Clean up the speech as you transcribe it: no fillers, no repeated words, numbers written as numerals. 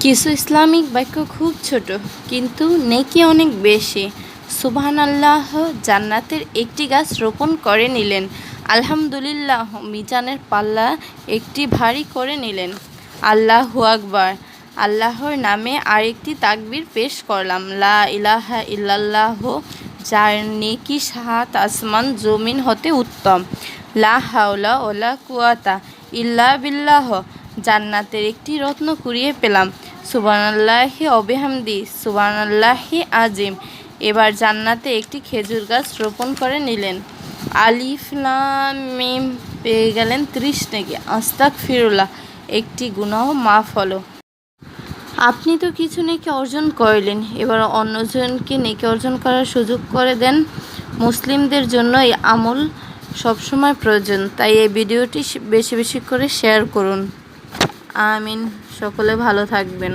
কিছু ইসলামিক বাক্য খুব ছোট কিন্তু নেকি অনেক বেশি। সুবহানাল্লাহ। জান্নাতের একটি গাছ রোপণ করে নিলেন। আলহামদুলিল্লাহ। মিজানের পাল্লা একটি ভারী করে নিলেন। আল্লাহু আকবার। আল্লাহর নামে আরেকটি তাকবীর পেশ করলাম। লা ইলাহা ইল্লাল্লাহ, যার নেকি সাত আসমান জমিন হতে উত্তম। লা হাওলা ওয়ালা কুওয়াতা ইল্লা বিল্লাহ, জান্নাতের একটি রত্ন কুড়িয়ে পেলাম। সুবহানাল্লাহি অবিহামদি সুবহানাল্লাহি আজিম। এবার জান্নাতে একটি খেজুর গাছ রোপণ করে নিলেন। আলিফ লাম মিম, পেয়ে গেলেন 30 নেকি। আস্তাগফিরুল্লাহ, একটি গুনাহ মাফ হলো। আপনি তো কিছু নেকি অর্জন করলেন, এবার অন্যজনকে নেকি অর্জন করার সুযোগ করে দেন। মুসলিমদের জন্য এই আমল সবসময় প্রয়োজন, তাই এই ভিডিওটি বেশি বেশি করে শেয়ার করুন। আমিন। সকলে ভালো থাকবেন।